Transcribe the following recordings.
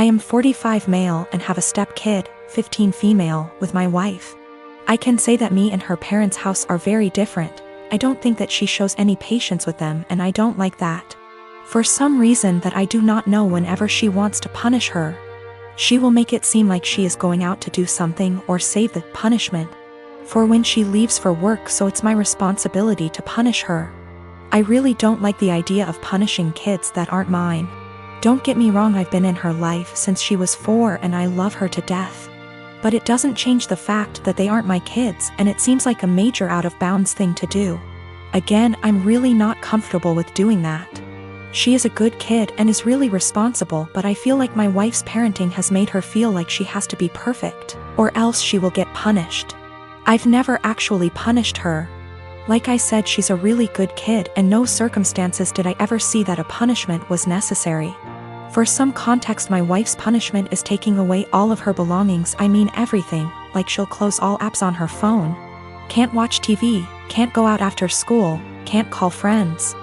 I am 45 male and have a step kid, 15 female, with my wife. I can say that me and her parents' house are very different. I don't think that she shows any patience with them, and I don't like that. For some reason that I do not know, whenever she wants to punish her, she will make it seem like she is going out to do something or save the punishment for when she leaves for work, so it's my responsibility to punish her. I really don't like the idea of punishing kids that aren't mine. Don't get me wrong, I've been in her life since she was 4 and I love her to death. But it doesn't change the fact that they aren't my kids, and it seems like a major out of bounds thing to do. Again, I'm really not comfortable with doing that. She is a good kid and is really responsible, but I feel like my wife's parenting has made her feel like she has to be perfect, or else she will get punished. I've never actually punished her. Like I said, she's a really good kid, and no circumstances did I ever see that a punishment was necessary. For some context, my wife's punishment is taking away all of her belongings. I mean everything, like she'll close all apps on her phone, can't watch TV, can't go out after school, can't call friends.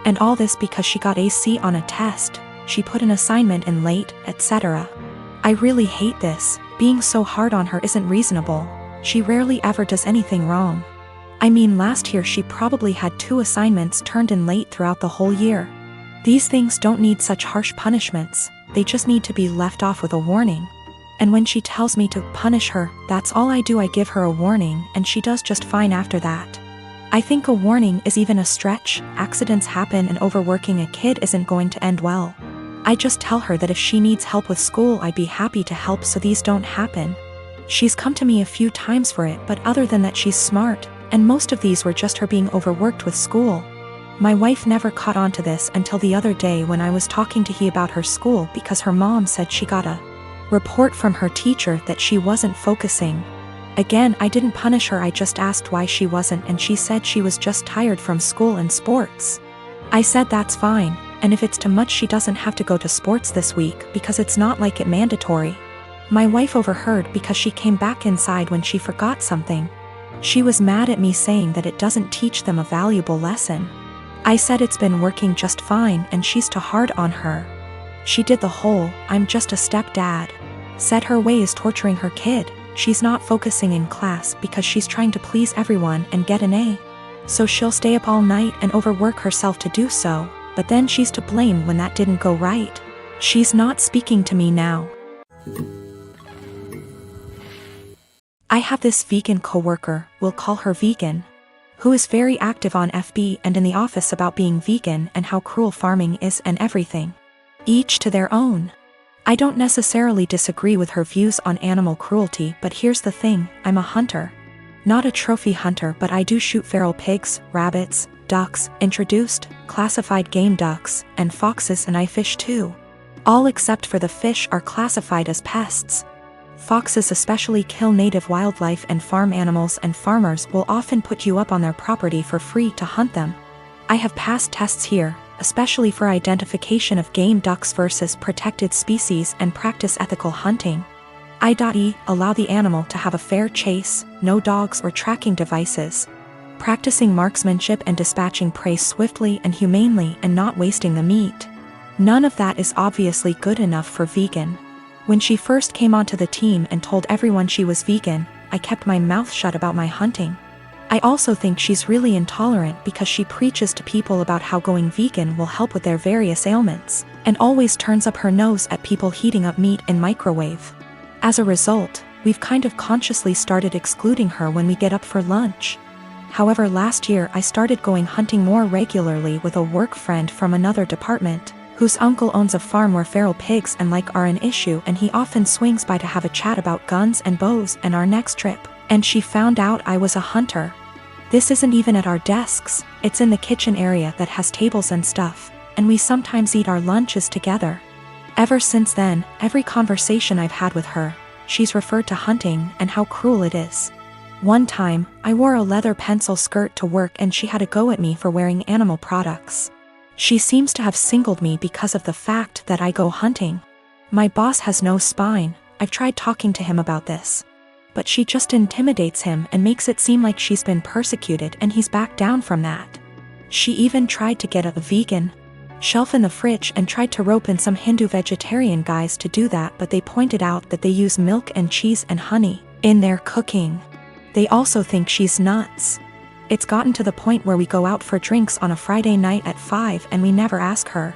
And all this because she got a C on a test, she put an assignment in late, etc. I really hate this. Being so hard on her isn't reasonable. She rarely ever does anything wrong. I mean, last year she probably had 2 assignments turned in late throughout the whole year. These things don't need such harsh punishments, they just need to be left off with a warning. And when she tells me to punish her, that's all I do. I give her a warning and she does just fine after that. I think a warning is even a stretch. Accidents happen, and overworking a kid isn't going to end well. I just tell her that if she needs help with school, I'd be happy to help so these don't happen. She's come to me a few times for it, but other than that, she's smart, and most of these were just her being overworked with school. My wife never caught on to this until the other day when I was talking to he about her school, because her mom said she got a report from her teacher that she wasn't focusing. Again, I didn't punish her, I just asked why she wasn't, and she said she was just tired from school and sports. I said that's fine, and if it's too much she doesn't have to go to sports this week because it's not like it mandatory. My wife overheard because she came back inside when she forgot something. She was mad at me, saying that it doesn't teach them a valuable lesson. I said it's been working just fine and she's too hard on her. She did the whole "I'm just a stepdad" said her way is torturing her kid. She's not focusing in class because she's trying to please everyone and get an A. So she'll stay up all night and overwork herself to do so, but then she's to blame when that didn't go right. She's not speaking to me now. I have this vegan coworker, we'll call her Vegan, who is very active on FB and in the office about being vegan and how cruel farming is and everything. Each to their own. I don't necessarily disagree with her views on animal cruelty, but here's the thing, I'm a hunter. Not a trophy hunter, but I do shoot feral pigs, rabbits, ducks, introduced, classified game ducks, and foxes, and I fish too. All except for the fish are classified as pests. Foxes especially kill native wildlife and farm animals, and farmers will often put you up on their property for free to hunt them. I have passed tests here, especially for identification of game ducks versus protected species, and practice ethical hunting. I.e. allow the animal to have a fair chase, no dogs or tracking devices. Practicing marksmanship and dispatching prey swiftly and humanely and not wasting the meat. None of that is obviously good enough for Vegan. When she first came onto the team and told everyone she was vegan, I kept my mouth shut about my hunting. I also think she's really intolerant because she preaches to people about how going vegan will help with their various ailments, and always turns up her nose at people heating up meat in microwave. As a result, we've kind of consciously started excluding her when we get up for lunch. However, last year I started going hunting more regularly with a work friend from another department, whose uncle owns a farm where feral pigs and like are an issue, and he often swings by to have a chat about guns and bows and our next trip, and she found out I was a hunter. This isn't even at our desks, it's in the kitchen area that has tables and stuff, and we sometimes eat our lunches together. Ever since then, every conversation I've had with her, she's referred to hunting and how cruel it is. One time, I wore a leather pencil skirt to work and she had a go at me for wearing animal products. She seems to have singled me because of the fact that I go hunting. My boss has no spine. I've tried talking to him about this, but she just intimidates him and makes it seem like she's been persecuted, and he's backed down from that. She even tried to get a vegan. shelf in the fridge and tried to rope in some Hindu vegetarian guys to do that, but they pointed out that they use milk and cheese and honey in their cooking. They also think she's nuts. It's gotten to the point where we go out for drinks on a Friday night at 5 and we never ask her.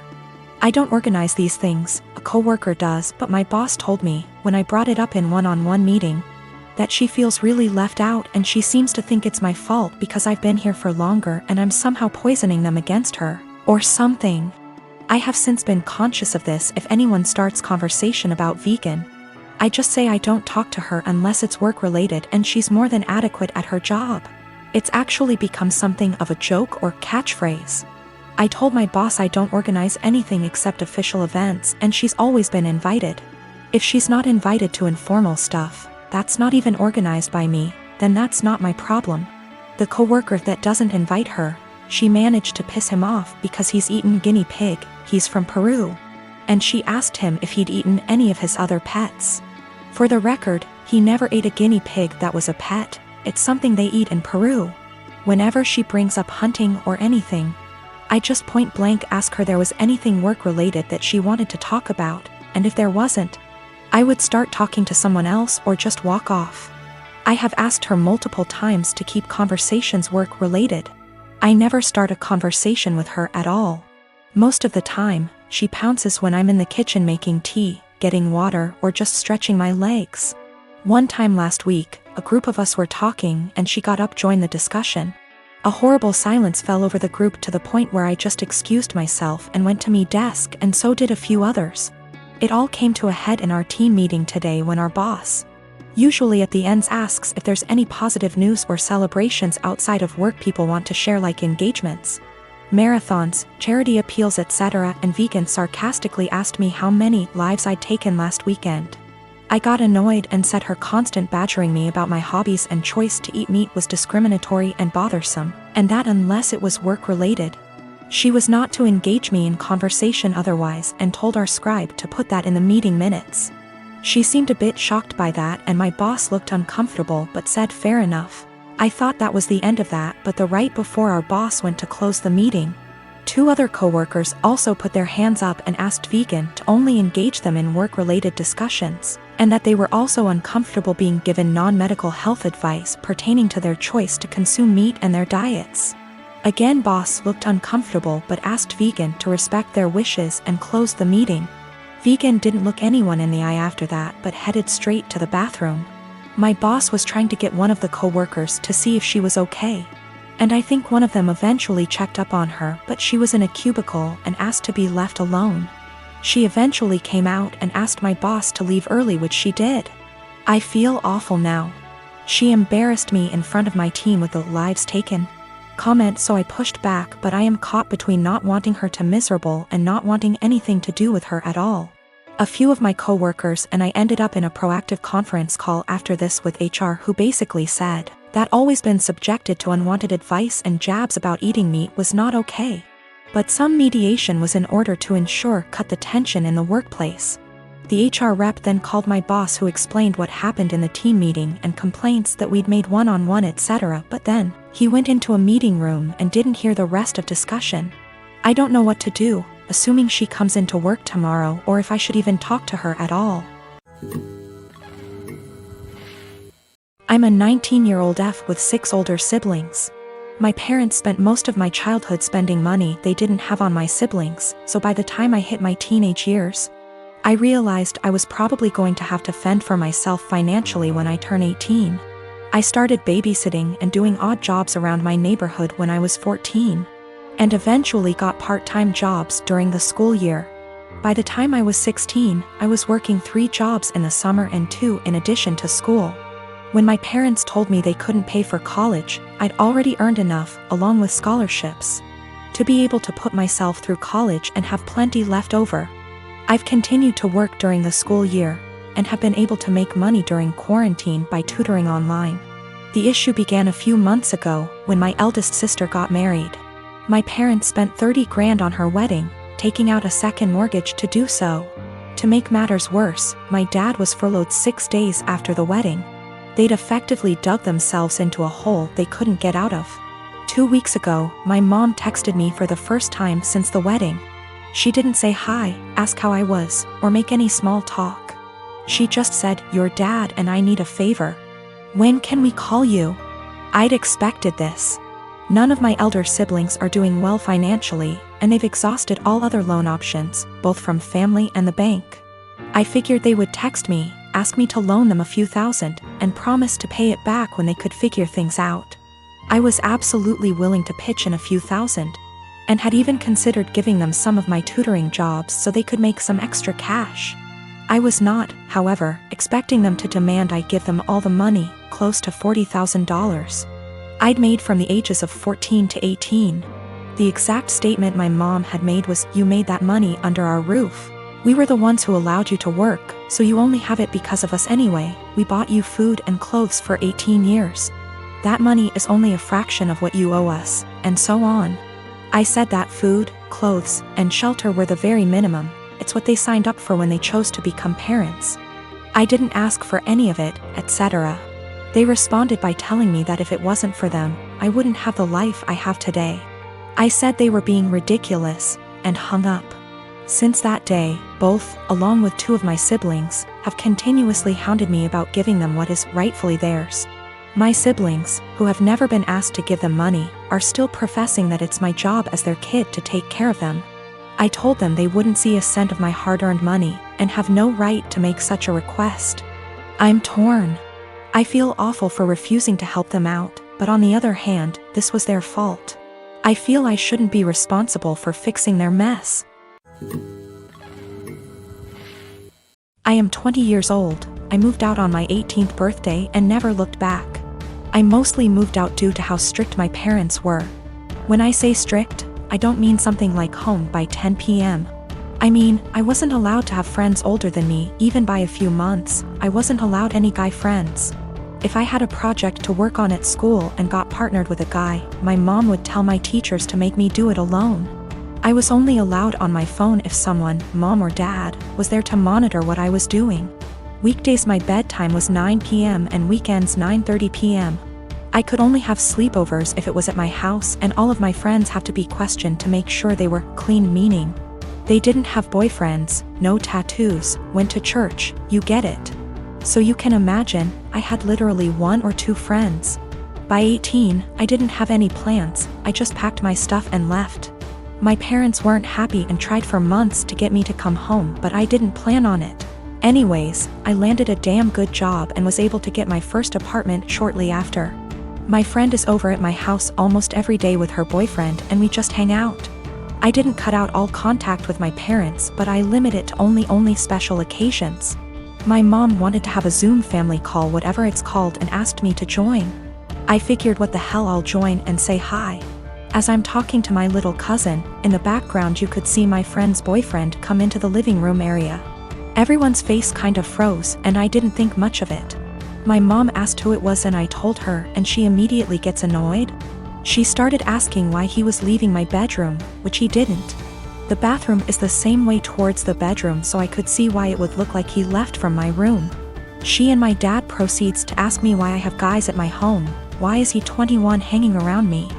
I don't organize these things, a coworker does, but my boss told me, when I brought it up in one-on-one meeting, that she feels really left out and she seems to think it's my fault because I've been here for longer and I'm somehow poisoning them against her, or something. I have since been conscious of this. If anyone starts conversation about vegan, I just say I don't talk to her unless it's work-related and she's more than adequate at her job. It's actually become something of a joke or catchphrase. I told my boss I don't organize anything except official events and she's always been invited. If she's not invited to informal stuff, that's not even organized by me, then that's not my problem. The coworker that doesn't invite her, she managed to piss him off because he's eaten guinea pig, he's from Peru. And she asked him if he'd eaten any of his other pets. For the record, he never ate a guinea pig that was a pet, it's something they eat in Peru. Whenever she brings up hunting or anything, I just point blank ask her there was anything work-related that she wanted to talk about, and if there wasn't, I would start talking to someone else or just walk off. I have asked her multiple times to keep conversations work-related. I never start a conversation with her at all. Most of the time, she pounces when I'm in the kitchen making tea, getting water, or just stretching my legs. One time last week, a group of us were talking and she got up to join the discussion. A horrible silence fell over the group to the point where I just excused myself and went to my desk, and so did a few others. It all came to a head in our team meeting today when our boss, usually at the ends, asks if there's any positive news or celebrations outside of work people want to share, like engagements, marathons, charity appeals, etc., and vegan sarcastically asked me how many lives I'd taken last weekend. I got annoyed and said her constant badgering me about my hobbies and choice to eat meat was discriminatory and bothersome, and that unless it was work-related, she was not to engage me in conversation otherwise, and told our scribe to put that in the meeting minutes. She seemed a bit shocked by that and my boss looked uncomfortable but said fair enough. I thought that was the end of that, but the right before our boss went to close the meeting, 2 other coworkers also put their hands up and asked vegan to only engage them in work-related discussions, and that they were also uncomfortable being given non-medical health advice pertaining to their choice to consume meat and their diets. Again, boss looked uncomfortable but asked vegan to respect their wishes and closed the meeting. Vegan didn't look anyone in the eye after that but headed straight to the bathroom. My boss was trying to get one of the coworkers to see if she was okay, and I think one of them eventually checked up on her, but she was in a cubicle and asked to be left alone. She eventually came out and asked my boss to leave early, which she did. I feel awful now. She embarrassed me in front of my team with the lives taken comment, so I pushed back, but I am caught between not wanting her to miserable and not wanting anything to do with her at all. A few of my coworkers and I ended up in a proactive conference call after this with HR, who basically said that always been subjected to unwanted advice and jabs about eating meat was not okay. But some mediation was in order to ensure cut the tension in the workplace. The HR rep then called my boss, who explained what happened in the team meeting and complaints that we'd made one-on-one etc., but then he went into a meeting room and didn't hear the rest of discussion. I don't know what to do, assuming she comes into work tomorrow, or if I should even talk to her at all. I'm a 19-year-old F with 6 older siblings. My parents spent most of my childhood spending money they didn't have on my siblings, so by the time I hit my teenage years, I realized I was probably going to have to fend for myself financially when I turn 18. I started babysitting and doing odd jobs around my neighborhood when I was 14, and eventually got part-time jobs during the school year. By the time I was 16, I was working 3 jobs in the summer and 2 in addition to school. When my parents told me they couldn't pay for college, I'd already earned enough, along with scholarships, to be able to put myself through college and have plenty left over. I've continued to work during the school year, and have been able to make money during quarantine by tutoring online. The issue began a few months ago, when my eldest sister got married. My parents spent $30 grand on her wedding, taking out a second mortgage to do so. To make matters worse, my dad was furloughed 6 days after the wedding. They'd effectively dug themselves into a hole they couldn't get out of. 2 weeks ago, my mom texted me for the first time since the wedding. She didn't say hi, ask how I was, or make any small talk. She just said, "Your dad and I need a favor. When can we call you?" I'd expected this. None of my elder siblings are doing well financially, and they've exhausted all other loan options, both from family and the bank. I figured they would text me, ask me to loan them a few thousand, and promise to pay it back when they could figure things out. I was absolutely willing to pitch in a few thousand, and had even considered giving them some of my tutoring jobs so they could make some extra cash. I was not, however, expecting them to demand I give them all the money, close to $40,000. I'd made from the ages of 14 to 18. The exact statement my mom had made was, "You made that money under our roof. We were the ones who allowed you to work, so you only have it because of us anyway. We bought you food and clothes for 18 years. That money is only a fraction of what you owe us," and so on. I said that food, clothes, and shelter were the very minimum. It's what they signed up for when they chose to become parents. I didn't ask for any of it, etc. They responded by telling me that if it wasn't for them, I wouldn't have the life I have today. I said they were being ridiculous, and hung up. Since that day, both, along with two of my siblings, have continuously hounded me about giving them what is rightfully theirs. My siblings, who have never been asked to give them money, are still professing that it's my job as their kid to take care of them. I told them they wouldn't see a cent of my hard-earned money, and have no right to make such a request. I'm torn. I feel awful for refusing to help them out, but on the other hand, this was their fault. I feel I shouldn't be responsible for fixing their mess. I am 20 years old. I moved out on my 18th birthday and never looked back. I mostly moved out due to how strict my parents were. When I say strict, I don't mean something like home by 10 p.m. I mean, I wasn't allowed to have friends older than me, even by a few months. I wasn't allowed any guy friends. If I had a project to work on at school and got partnered with a guy, my mom would tell my teachers to make me do it alone. I was only allowed on my phone if someone, mom or dad, was there to monitor what I was doing. Weekdays my bedtime was 9 p.m. and weekends 9:30 p.m. I could only have sleepovers if it was at my house, and all of my friends have to be questioned to make sure they were clean, meaning they didn't have boyfriends, no tattoos, went to church, you get it. So you can imagine, I had literally 1 or 2 friends. By 18, I didn't have any plans, I just packed my stuff and left. My parents weren't happy and tried for months to get me to come home, but I didn't plan on it. Anyways, I landed a damn good job and was able to get my first apartment shortly after. My friend is over at my house almost every day with her boyfriend, and we just hang out. I didn't cut out all contact with my parents, but I limit it to only special occasions. My mom wanted to have a Zoom family call, whatever it's called, and asked me to join. I figured, what the hell, I'll join and say hi. As I'm talking to my little cousin, in the background you could see my friend's boyfriend come into the living room area. Everyone's face kind of froze, and I didn't think much of it. My mom asked who it was and I told her, and she immediately gets annoyed. She started asking why he was leaving my bedroom, which he didn't. The bathroom is the same way towards the bedroom, so I could see why it would look like he left from my room. She and my dad proceeds to ask me why I have guys at my home. Why is he 21 hanging around me?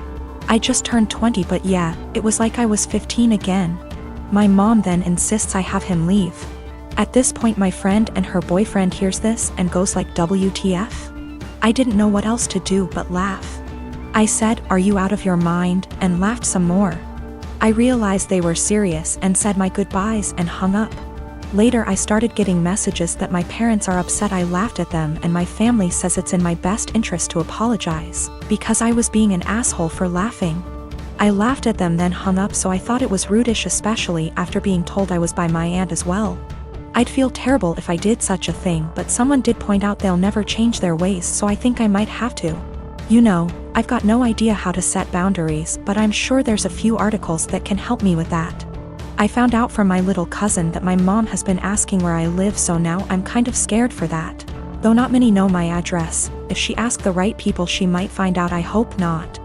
I just turned 20, but yeah, it was like I was 15 again. My mom then insists I have him leave. At this point my friend and her boyfriend hears this and goes like, WTF? I didn't know what else to do but laugh. I said, "Are you out of your mind?" and laughed some more. I realized they were serious and said my goodbyes and hung up. Later I started getting messages that my parents are upset I laughed at them, and my family says it's in my best interest to apologize, because I was being an asshole for laughing. I laughed at them then hung up, so I thought it was rudish, especially after being told I was by my aunt as well. I'd feel terrible if I did such a thing, but someone did point out they'll never change their ways, so I think I might have to. You know, I've got no idea how to set boundaries, but I'm sure there's a few articles that can help me with that. I found out from my little cousin that my mom has been asking where I live, so now I'm kind of scared for that. Though not many know my address, if she asks the right people she might find out. I hope not.